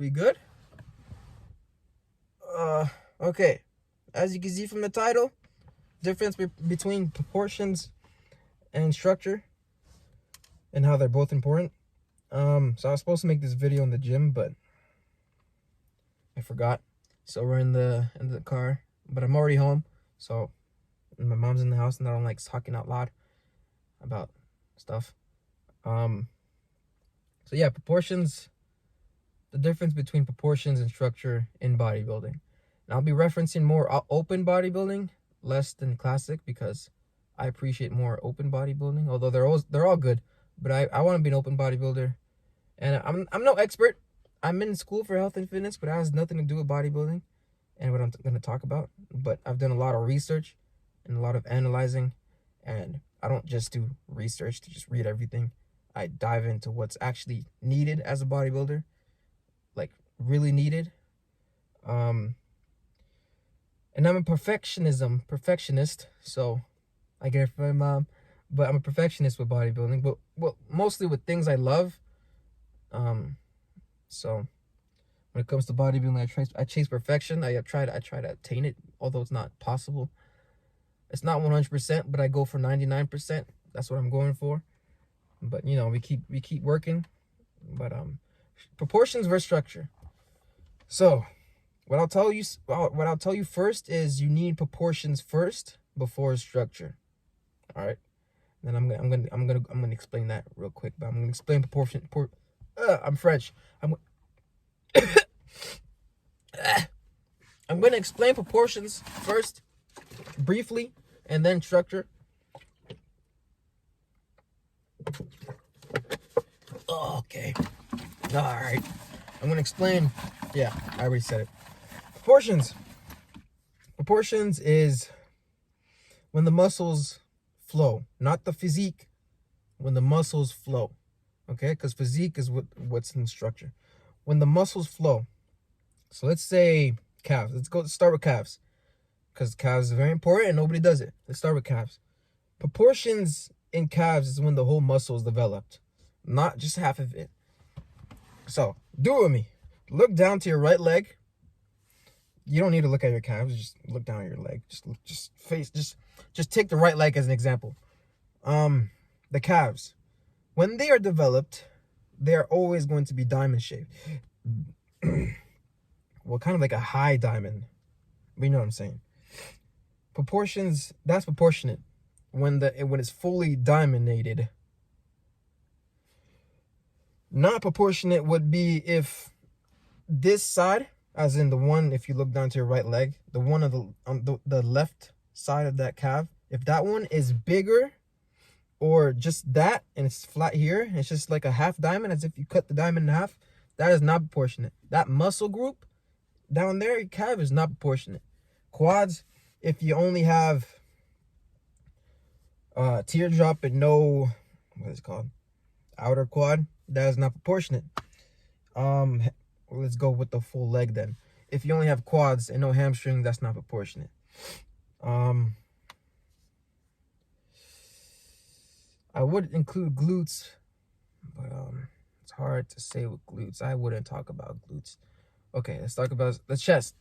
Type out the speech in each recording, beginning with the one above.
We good? Okay. As you can see from the title, difference between proportions and structure and how they're both important. So I was supposed to make this video in the gym, but I forgot. So we're in the car, but I'm already home. So my mom's in the house and I don't like talking out loud about stuff. So yeah, proportions, the difference between proportions and structure in bodybuilding. And I'll be referencing more open bodybuilding, less than classic, because I appreciate more open bodybuilding, although they're all good, but I want to be an open bodybuilder. And I'm no expert. I'm in school for health and fitness, but it has nothing to do with bodybuilding and what I'm going to talk about. But I've done a lot of research and a lot of analyzing, and I don't just do research to just read everything. I dive into what's actually needed as a bodybuilder, like really needed. And I'm a perfectionist, so I get it from my mom, but I'm a perfectionist with bodybuilding, but well, mostly with things I love. So when it comes to bodybuilding, I chase perfection. I try to attain it, although it's not possible. It's not 100%, but I go for 99%. That's what I'm going for. But you know, we keep working. But proportions versus structure. So what I'll tell you first is you need proportions first before structure. All right. Then I'm gonna explain that real quick. But I'm gonna explain proportion. I'm French. I'm gonna explain proportions first, briefly, and then structure. Okay. All right. I'm gonna explain. Yeah, I already said it. Proportions. Proportions is when the muscles flow, not the physique. When the muscles flow, okay? Because physique is what's in structure. When the muscles flow. So let's say calves. Let's start with calves, because calves is very important and nobody does it. Let's start with calves. Proportions in calves is when the whole muscle is developed, not just half of it. So do it with me. Look down to your right leg. You don't need to look at your calves. Just look down at your leg. Just take the right leg as an example. The calves, when they are developed, they are always going to be diamond shaped. Well, kind of like a high diamond. But you know what I'm saying. Proportions, that's proportionate. When it's fully diamondated. Not proportionate would be if this side, as in the one, if you look down to your right leg, the one on the left side of that calf, if that one is bigger, or just that, and it's flat here, and it's just like a half diamond, as if you cut the diamond in half, that is not proportionate. That muscle group down there, your calf, is not proportionate. Quads, if you only have teardrop and no, what is it called, outer quad, that is not proportionate. Let's go with the full leg then. If you only have quads and no hamstring, that's not proportionate. I would include glutes, but it's hard to say with glutes. I wouldn't talk about glutes. Okay, let's talk about the chest.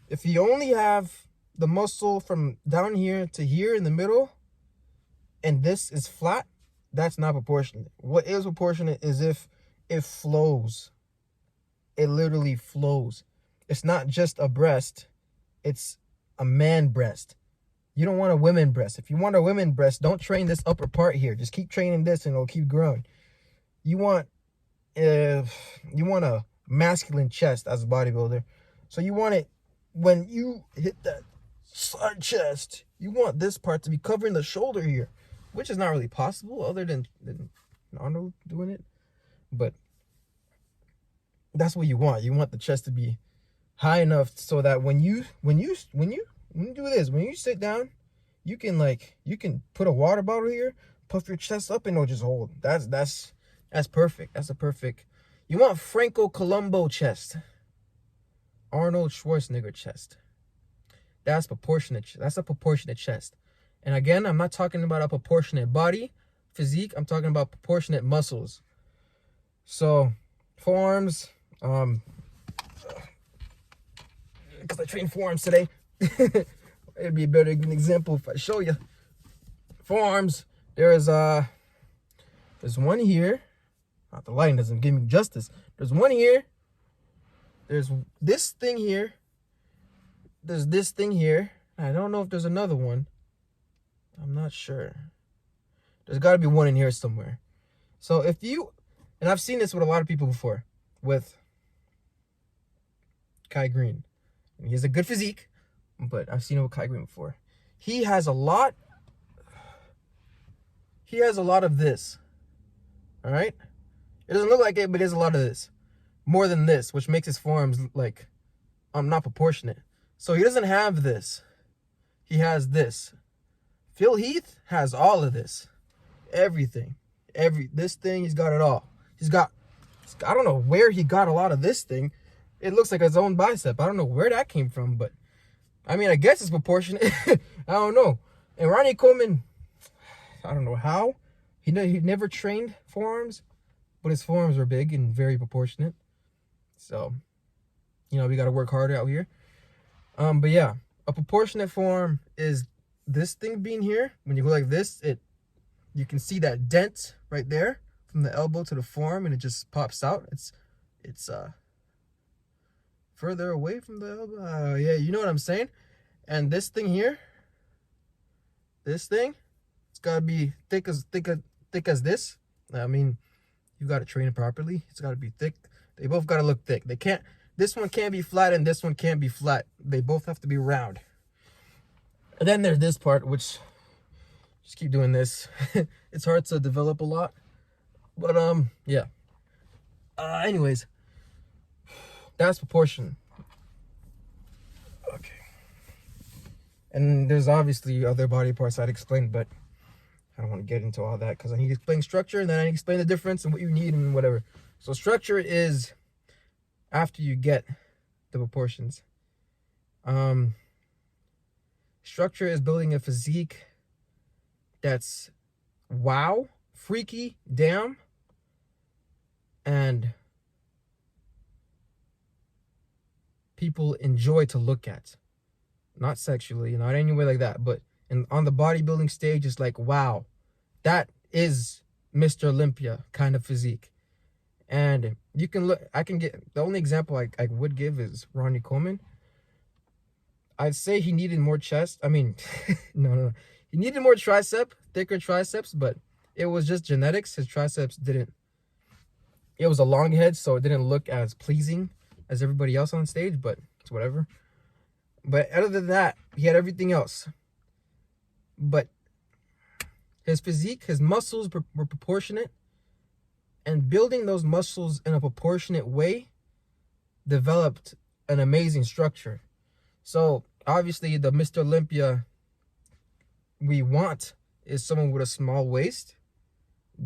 If you only have the muscle from down here to here in the middle, and this is flat, that's not proportionate. What is proportionate is if it flows. It literally flows. It's not just a breast. It's a man breast. You don't want a women breast. If you want a women breast, don't train this upper part here. Just keep training this and it'll keep growing. You want a masculine chest as a bodybuilder. So you want it, when you hit that side chest, you want this part to be covering the shoulder here, which is not really possible other than Arnold doing it. But that's what you want. You want the chest to be high enough so that when you do this, when you sit down, you can put a water bottle here, puff your chest up, and it'll just hold. That's perfect. That's a perfect. You want Franco Columbu chest, Arnold Schwarzenegger chest. That's proportionate. That's a proportionate chest. And again, I'm not talking about a proportionate body physique. I'm talking about proportionate muscles. So forearms, Because I trained forearms today. It'd be a better example if I show you forearms. There's one here. Not the lighting doesn't give me justice. There's one here. There's this thing here. There's this thing here. I don't know if there's another one. I'm not sure. There's got to be one in here somewhere. So if you, and I've seen this with a lot of people before, with Kai Green. He has a good physique, but I've seen it with Kai Green before. He has a lot of this. All right? It doesn't look like it, but there's a lot of this. More than this, which makes his forearms like not proportionate. So he doesn't have this. He has this. Phil Heath has all of this. Everything. This thing, he's got it all. I don't know where he got a lot of this thing. It looks like his own bicep. I don't know where that came from, but I mean, I guess it's proportionate. I don't know. And Ronnie Coleman, I don't know how. He never trained forearms, but his forearms are big and very proportionate. So, we got to work harder out here. But yeah, a proportionate forearm is this thing being here. When you go like this, you can see that dent right there from the elbow to the forearm, and it just pops out. It's further away from the elbow. Yeah, you know what I'm saying. And this thing here, it's gotta be thick as this. I mean, you gotta train it properly. It's gotta be thick. They both gotta look thick. This one can't be flat and this one can't be flat. They both have to be round. And then there's this part, which just keep doing this. It's hard to develop a lot, but yeah. Anyways, that's proportion. Okay. And there's obviously other body parts I'd explain, but I don't want to get into all that because I need to explain structure, and then I need to explain the difference and what you need and whatever. So structure is after you get the proportions. Structure is building a physique that's wow, freaky, damn, and people enjoy to look at. Not sexually, not any way like that, but on the bodybuilding stage, it's like, wow, that is Mr. Olympia kind of physique. And you can look, the only example I would give is Ronnie Coleman. I'd say he needed more chest. I mean, no. He needed more thicker triceps, but it was just genetics. His triceps it was a long head, so it didn't look as pleasing as everybody else on stage, but it's whatever. But other than that, he had everything else. But his physique, his muscles were proportionate, and building those muscles in a proportionate way developed an amazing structure. So obviously the Mr. Olympia we want is someone with a small waist,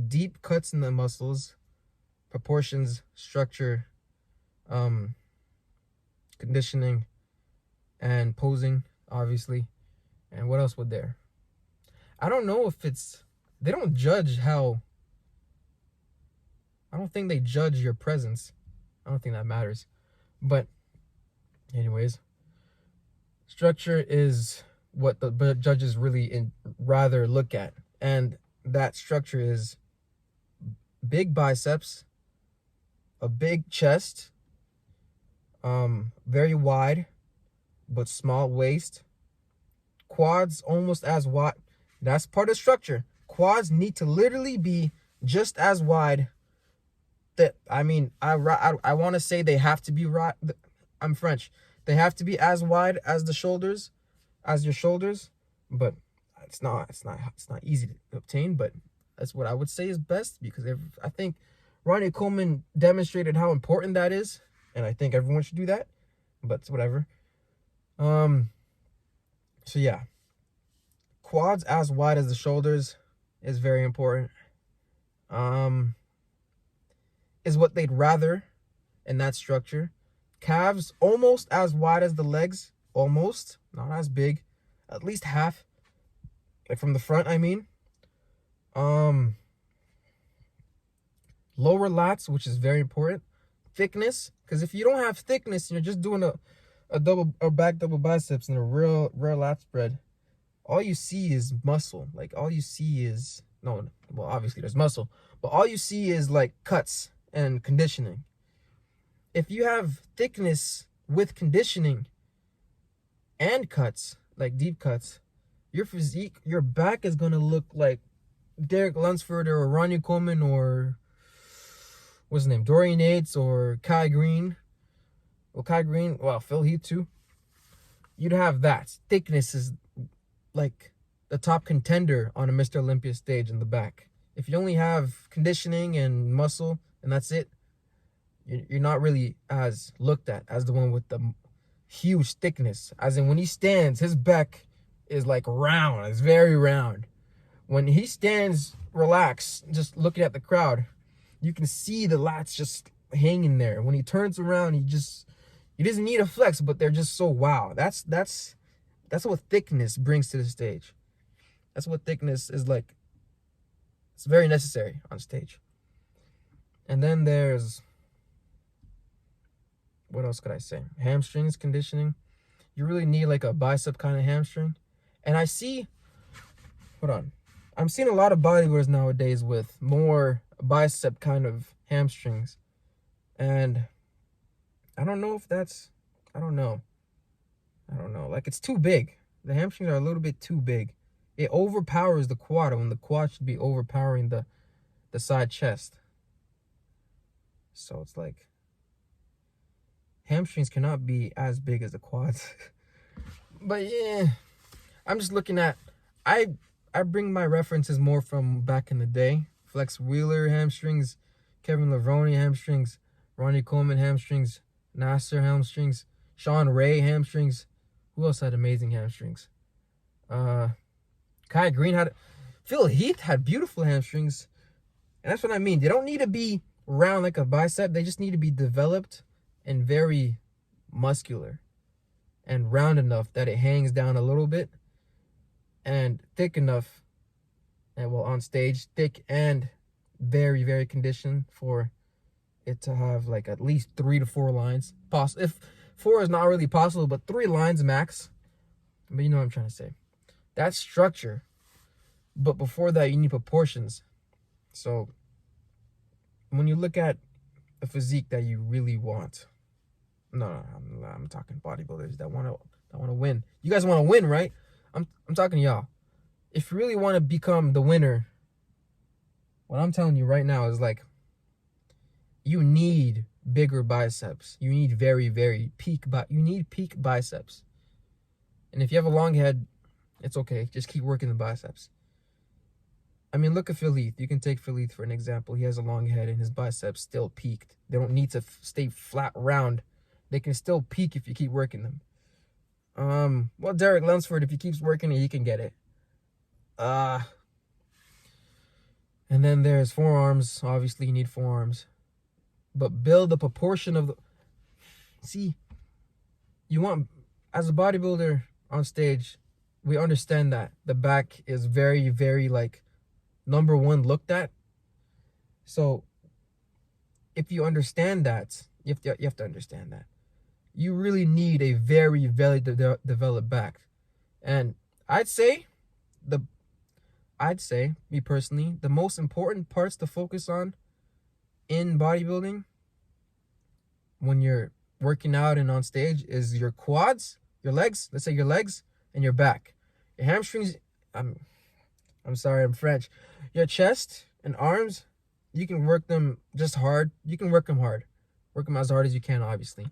deep cuts in the muscles, proportions, structure, conditioning, and posing, obviously. And what else would there? I don't know if they don't judge how, I don't think they judge your presence. I don't think that matters. But anyways, structure is what the judges really rather look at. And that structure is big biceps, a big chest, very wide, but small waist, quads almost as wide. That's part of structure. Quads need to literally be just as wide. I want to say they have to be right. I'm French. They have to be as wide as your shoulders, but it's not easy to obtain. But that's what I would say is best, because I think Ronnie Coleman demonstrated how important that is, and I think everyone should do that. But it's whatever. So yeah, quads as wide as the shoulders is very important. Is what they'd rather in that structure. Calves almost as wide as the legs, almost, not as big, at least half, like from the front, I mean. Lower lats, which is very important. thickness. Because if you don't have thickness, and you're just doing a back double biceps and a real lat spread, all you see is muscle. Like all you see is no, well obviously there's muscle, but all you see is like cuts and conditioning. If you have thickness with conditioning and cuts, like deep cuts, your physique, your back is gonna look like Derek Lunsford or Ronnie Coleman or what's his name, Dorian Yates or Kai Green. Well, Phil Heath too. You'd have that. Thickness is like the top contender on a Mr. Olympia stage in the back. If you only have conditioning and muscle and that's it, you're not really as looked at as the one with the huge thickness. As in when he stands, his back is like round. It's very round. When he stands relaxed, just looking at the crowd, you can see the lats just hanging there. When he turns around, he doesn't need a flex, but they're just so wow. That's what thickness brings to the stage. That's what thickness is like. It's very necessary on stage. And then there's, what else could I say? Hamstrings conditioning. You really need like a bicep kind of hamstring. And I see, hold on. I'm seeing a lot of bodybuilders nowadays with more bicep kind of hamstrings. And I don't know if that's, I don't know. Like it's too big. The hamstrings are a little bit too big. It overpowers the quad when the quad should be overpowering the side chest. So it's like hamstrings cannot be as big as the quads. But yeah, I'm just looking at, I bring my references more from back in the day. Flex Wheeler hamstrings, Kevin Levrone hamstrings, Ronnie Coleman hamstrings, Nasser hamstrings, Sean Ray hamstrings. Who else had amazing hamstrings? Kai Green had, Phil Heath had beautiful hamstrings. And that's what I mean. They don't need to be round like a bicep. They just need to be developed and very muscular and round enough that it hangs down a little bit, and thick enough, and well, on stage, thick and very, very conditioned for it to have like at least 3 to 4 lines. If 4 is not really possible, but 3 lines max. But you know what I'm trying to say. That's structure. But before that, you need proportions. So when you look at a physique that you really want, I'm talking bodybuilders that want to win. You guys want to win, right? I'm talking to y'all. If you really want to become the winner, what I'm telling you right now is like, you need bigger biceps. You need very, very peak biceps. And if you have a long head, it's okay. Just keep working the biceps. I mean, look at Phil Heath. You can take Phil Heath for an example. He has a long head and his biceps still peaked. They don't need to stay flat round. They can still peak if you keep working them. Well, Derek Lunsford, if he keeps working it, he can get it. And then there's forearms. Obviously, you need forearms. But build the proportion of the... See, you want... As a bodybuilder on stage, we understand that the back is very, very, like, number one looked at. So, if you understand that, you have to understand that. You really need a very, very developed back. And I'd say, me personally, the most important parts to focus on in bodybuilding when you're working out and on stage is your quads, your legs, let's say your legs, and your back. Your hamstrings, I'm sorry, I'm French. Your chest and arms, you can work them just hard. You can work them hard. Work them as hard as you can, obviously.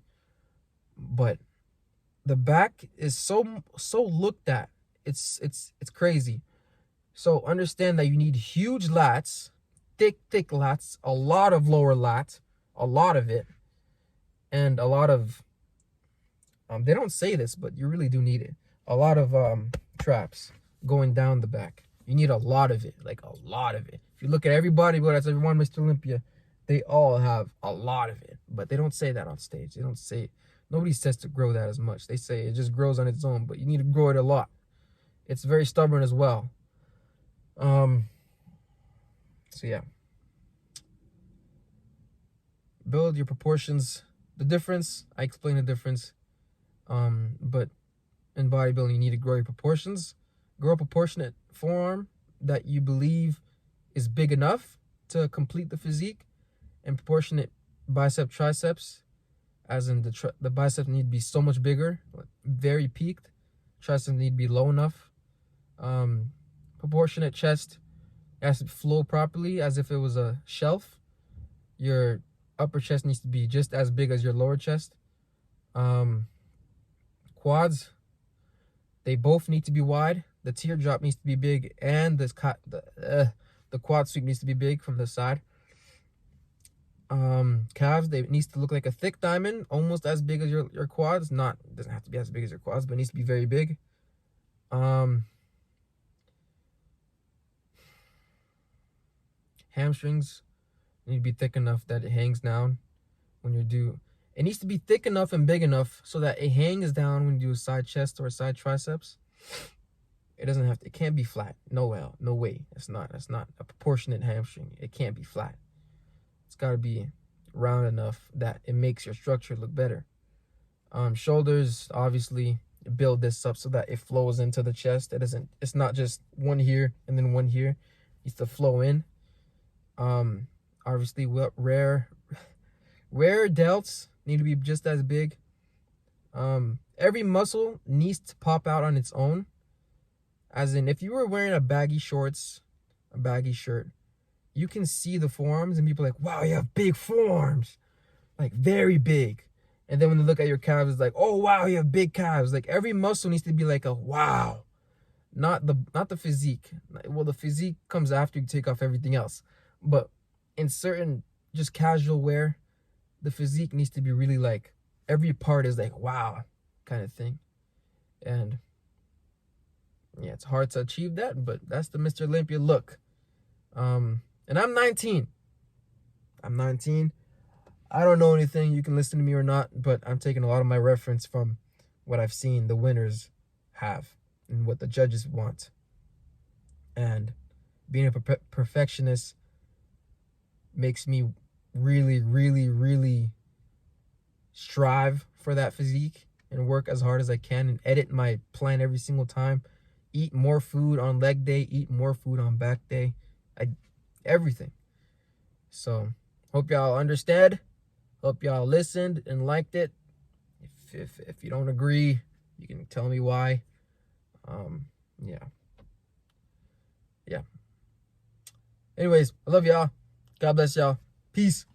But the back is so looked at. It's crazy. So understand that you need huge lats, thick lats, a lot of lower lats, a lot of it, and a lot of they don't say this, but you really do need it. A lot of traps going down the back. You need a lot of it, like a lot of it. If you look at everybody, but that's everyone, Mr. Olympia, they all have a lot of it, but they don't say that on stage. They don't say it. Nobody says to grow that as much. They say it just grows on its own, but you need to grow it a lot. It's very stubborn as well. So yeah, build your proportions. The difference, I explained the difference. But in bodybuilding, you need to grow your proportions. Grow a proportionate forearm that you believe is big enough to complete the physique, and proportionate bicep triceps, as in the biceps need to be so much bigger, very peaked. Triceps need to be low enough. Proportionate chest has to flow properly as if it was a shelf. Your upper chest needs to be just as big as your lower chest. Quads, they both need to be wide. The teardrop needs to be big, and the quad sweep needs to be big from the side. Calves, they needs to look like a thick diamond, almost as big as your quads. Doesn't have to be as big as your quads, but it needs to be very big. Hamstrings need to be thick enough that it hangs down when you do. It needs to be thick enough and big enough so that it hangs down when you do a side chest or a side triceps. It doesn't have to. It can't be flat. No way. That's not a proportionate hamstring. It can't be flat. It's got to be round enough that it makes your structure look better. Shoulders, obviously, build this up so that it flows into the chest. It's not just one here and then one here. It needs to flow in. Obviously, rare delts need to be just as big. Every muscle needs to pop out on its own. As in, if you were wearing a baggy shirt, you can see the forearms and people are like, wow, you have big forearms, like very big. And then when they look at your calves, it's like, oh wow, you have big calves. Like every muscle needs to be like a wow, not the physique. Well, the physique comes after you take off everything else, but in certain just casual wear, the physique needs to be really like every part is like wow kind of thing. And yeah, it's hard to achieve that, but that's the Mr. Olympia look. And I'm 19. I don't know anything. You can listen to me or not, but I'm taking a lot of my reference from what I've seen the winners have and what the judges want. And being a perfectionist makes me really, really, really strive for that physique and work as hard as I can and edit my plan every single time. Eat more food on leg day, eat more food on back day. Everything. So, hope y'all understand. Hope y'all listened and liked it. If you don't agree, you can tell me why. Yeah. Anyways, I love y'all. God bless y'all. Peace.